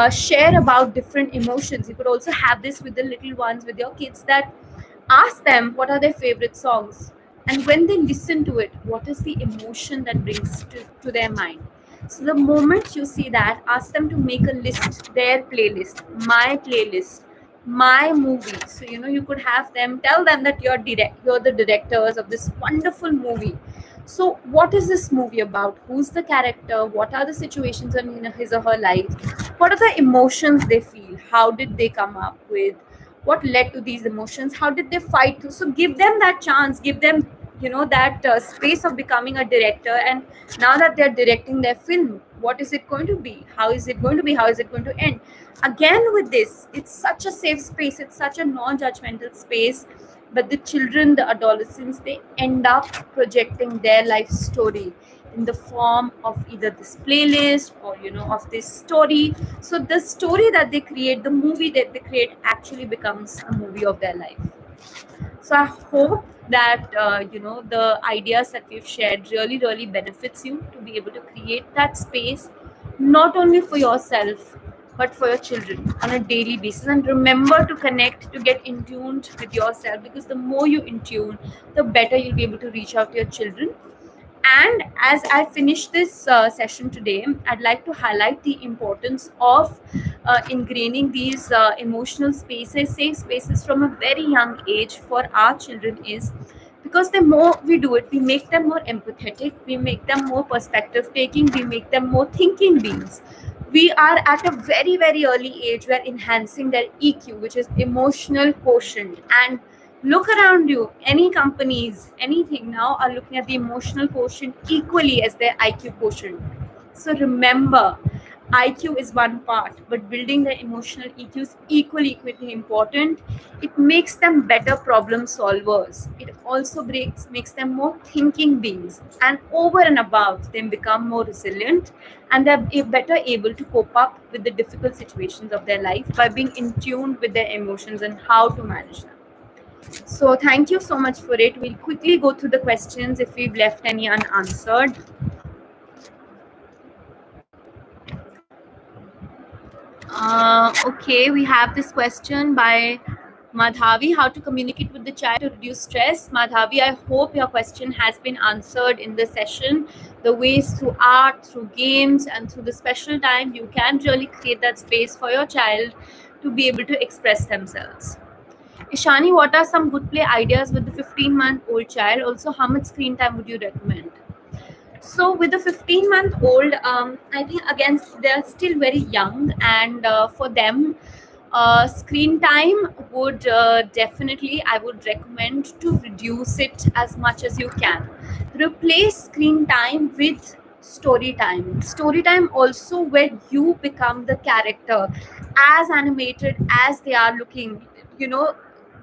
share about different emotions. You could also have this with the little ones, with your kids, that ask them what are their favorite songs, and when they listen to it, what is the emotion that brings to their mind. So the moment you see that, ask them to make a list, their playlist, my playlist, my movie. So you could have them, tell them that you're the directors of this wonderful movie. So, what is this movie about? Who's the character? What are the situations in his or her life? What are the emotions they feel? How did they come up with? What led to these emotions? How did they fight through? So, give them that chance. Give them, that space of becoming a director. And now that they're directing their film, what is it going to be? How is it going to be? How is it going to end? Again, with this, it's such a safe space. It's such a non-judgmental space, but the children, the adolescents, they end up projecting their life story in the form of either this playlist or of this story. So the story that they create, the movie that they create, actually becomes a movie of their life. So I hope that the ideas that we've shared really benefits you to be able to create that space, not only for yourself but for your children on a daily basis. And remember to connect, to get in tuned with yourself, because the more you in tune, the better you'll be able to reach out to your children. And as I finish this session today, I'd like to highlight the importance of ingraining these emotional spaces, safe spaces from a very young age for our children, is because the more we do it, we make them more empathetic, we make them more perspective taking, we make them more thinking beings. We are at a very early age, we are enhancing their EQ, which is emotional quotient. And look around you, any companies, anything now are looking at the emotional quotient equally as their IQ quotient. So remember, IQ is one part, but building the emotional EQ is equally important. It makes them better problem solvers. It also makes them more thinking beings, and over and above, they become more resilient, and they're better able to cope up with the difficult situations of their life by being in tune with their emotions and how to manage them. So thank you so much for it. We'll quickly go through the questions if we've left any unanswered. Okay, we have this question by Madhavi: how to communicate with the child to reduce stress. Madhavi, I hope your question has been answered in the session. The ways through art, through games, and through the special time, you can really create that space for your child to be able to express themselves. Ishani, what are some good play ideas with the 15-month-old child? Also, how much screen time would you recommend? So with the 15-month-old, I think again they're still very young, and for them, screen time would definitely, I would recommend to reduce it as much as you can. Replace screen time with story time. Story time also, where you become the character, as animated as they are looking. You know,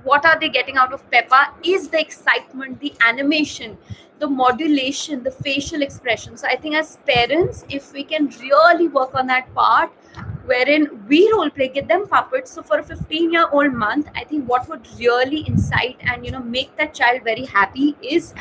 what are they getting out of Peppa is the excitement, the animation, the modulation, the facial expression. So I think as parents, if we can really work on that part, wherein we role play, get them puppets. So for a 15-year-old month, I think what would really incite and make that child very happy is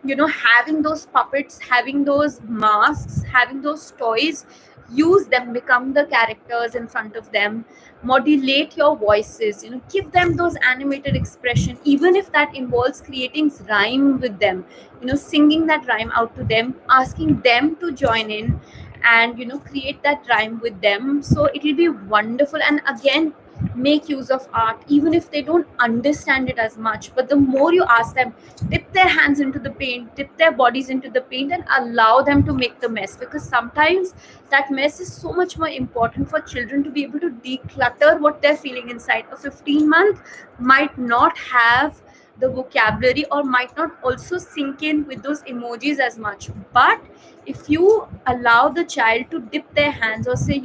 having those puppets, having those masks, having those toys. Use them, become the characters in front of them, modulate your voices, give them those animated expression, even if that involves creating rhyme with them, singing that rhyme out to them, asking them to join in and create that rhyme with them. So it will be wonderful. And again, make use of art, even if they don't understand it as much, but the more you ask them, dip their hands into the paint, dip their bodies into the paint, and allow them to make the mess, because sometimes that mess is so much more important for children to be able to declutter what they're feeling inside. A 15-month might not have the vocabulary, or might not also sink in with those emojis as much, but if you allow the child to dip their hands, or say,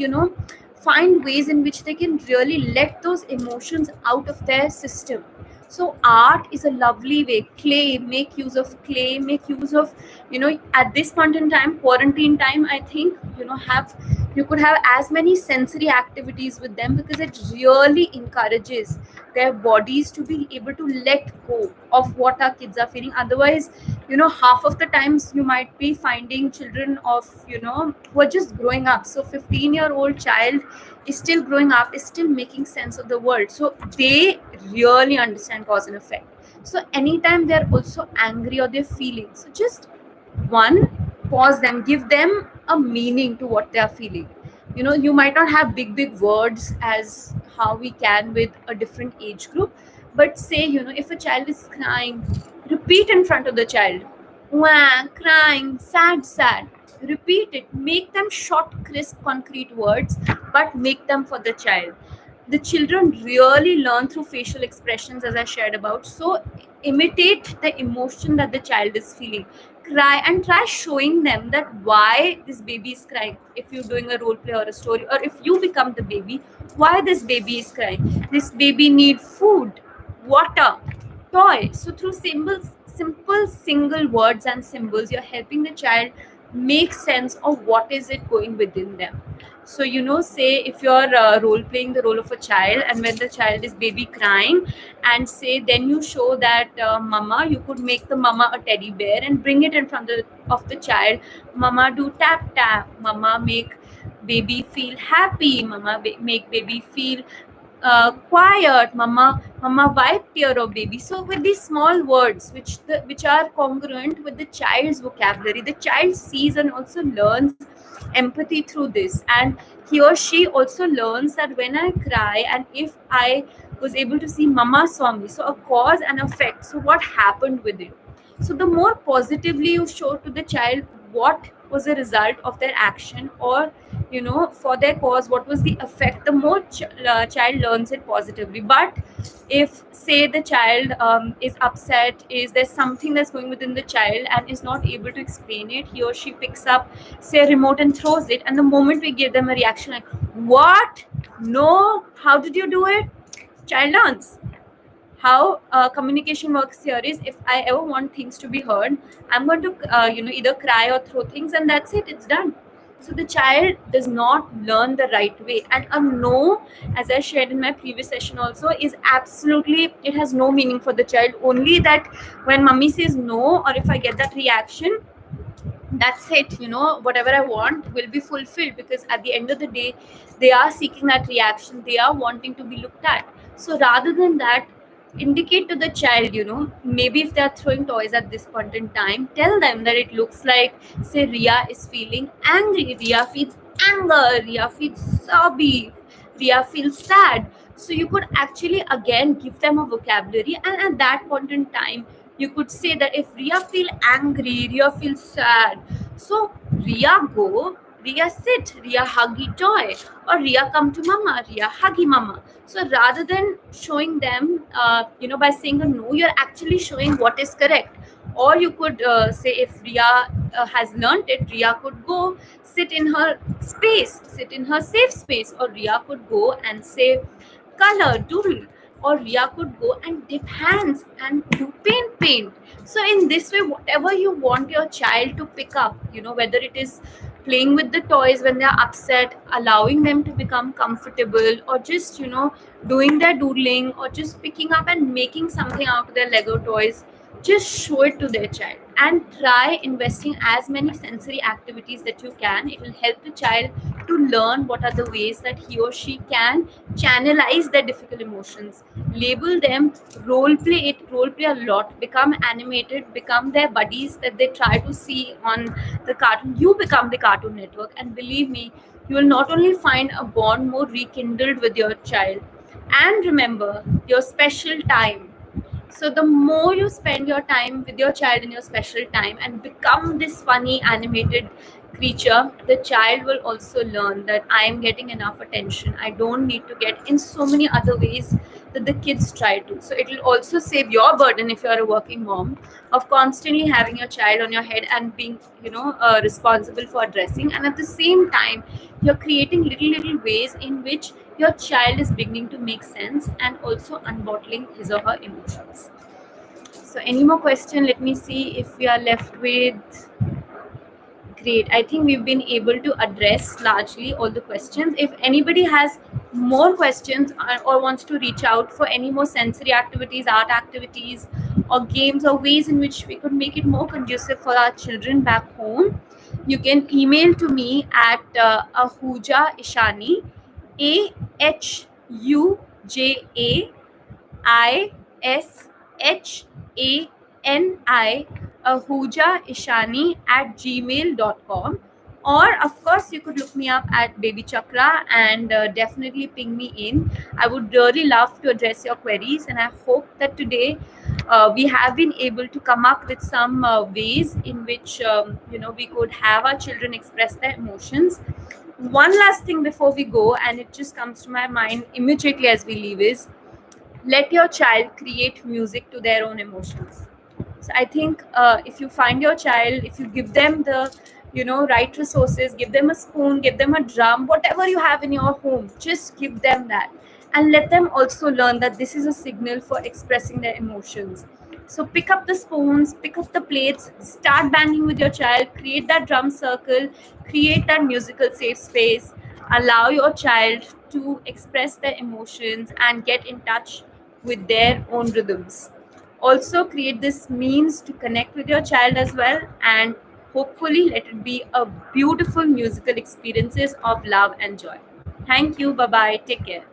find ways in which they can really let those emotions out of their system. So art is a lovely way. Clay, make use of clay, make use of, at this point in time, quarantine time, I think, have you could have as many sensory activities with them, because it really encourages their bodies to be able to let go of what our kids are feeling. Otherwise, half of the times you might be finding children of, who are just growing up. So 15-year-old child is still growing up, is still making sense of the world. So they really understand cause and effect. So anytime they're also angry or they're feeling, so just one, pause them, give them a meaning to what they are feeling. You might not have big words as how we can with a different age group, but say, if a child is crying, repeat in front of the child, wah, crying, sad, sad. Repeat it. Make them short, crisp, concrete words, but make them for the child. The children really learn through facial expressions, as I shared about. So imitate the emotion that the child is feeling. Cry and try showing them that why this baby is crying. If you're doing a role play or a story, or if you become the baby, why this baby is crying. This baby need food, water, toy. So through simple single words and symbols, you're helping the child make sense of what is it going within them. So say if you're role playing the role of a child, and when the child is baby crying, and say then you show that mama, you could make the mama a teddy bear and bring it in front of the child. Mama do tap tap, mama make baby feel happy, mama make baby feel quiet, mama wipe tear of baby. So with these small words which are congruent with the child's vocabulary, the child sees and also learns empathy through this, and he or she also learns that when I cry, and if I was able to see mama saw me, so a cause and effect, so what happened with it. So the more positively you show to the child what was the result of their action, or for their cause what was the effect, the more child learns it positively. But if say the child is upset, is there something that's going within the child and is not able to explain it, he or she picks up say a remote and throws it, and the moment we give them a reaction like what, no, how did you do it, child learns. How communication works here is, if I ever want things to be heard, I'm going to either cry or throw things, and that's it, it's done. So the child does not learn the right way, and a no, as I shared in my previous session also, is absolutely, it has no meaning for the child. Only that when mummy says no, or if I get that reaction, that's it, whatever I want will be fulfilled, because at the end of the day they are seeking that reaction, they are wanting to be looked at. So rather than that, indicate to the child, maybe if they are throwing toys at this point in time, tell them that it looks like, say Ria is feeling angry, Ria feels anger, Ria feels sobby, Ria feels sad. So you could actually again give them a vocabulary, and at that point in time you could say that if Ria feel angry, Ria feels sad, so Ria go, Ria sit, Ria huggy toy, or Ria come to mama, Ria huggy mama. So rather than showing them, by saying a no, you're actually showing what is correct. Or you could say, if Ria has learnt it, Ria could go sit in her space, sit in her safe space, or Ria could go and say color, doodle, or Ria could go and dip hands and do paint. So in this way, whatever you want your child to pick up, whether it is playing with the toys when they're upset, allowing them to become comfortable, or just doing their doodling, or just picking up and making something out of their Lego toys, just show it to their child, and try investing as many sensory activities that you can. It will help the child to learn what are the ways that he or she can channelize their difficult emotions, label them, role play a lot, become animated, become their buddies that they try to see on the cartoon. You become the Cartoon Network, and believe me, you will not only find a bond more rekindled with your child, and remember your special time. So the more you spend your time with your child in your special time and become this funny animated creature, the child will also learn that I am getting enough attention. I don't need to get in so many other ways that the kids try to. So it will also save your burden if you're a working mom of constantly having your child on your head and being, responsible for dressing. And at the same time, you're creating little ways in which your child is beginning to make sense and also unbottling his or her emotions. So any more question? Let me see if we are left with. Great. I think we've been able to address largely all the questions. If anybody has more questions, or wants to reach out for any more sensory activities, art activities, or games, or ways in which we could make it more conducive for our children back home, you can email to me at Ahuja Ishani, AHUJAISHANI, Ahuja Ishani at gmail.com. Or of course you could look me up at BabyChakra, and definitely ping me in. I would really love to address your queries, and I hope that today we have been able to come up with some ways in which we could have our children express their emotions. One last thing before we go, and it just comes to my mind immediately as we leave, is let your child create music to their own emotions. So I think if you find your child, if you give them the right resources, give them a spoon, give them a drum, whatever you have in your home, just give them that, and let them also learn that this is a signal for expressing their emotions. So pick up the spoons, pick up the plates, start banging with your child, create that drum circle, create that musical safe space, allow your child to express their emotions and get in touch with their own rhythms. Also create this means to connect with your child as well, and hopefully let it be a beautiful musical experiences of love and joy. Thank you. Bye bye. Take care.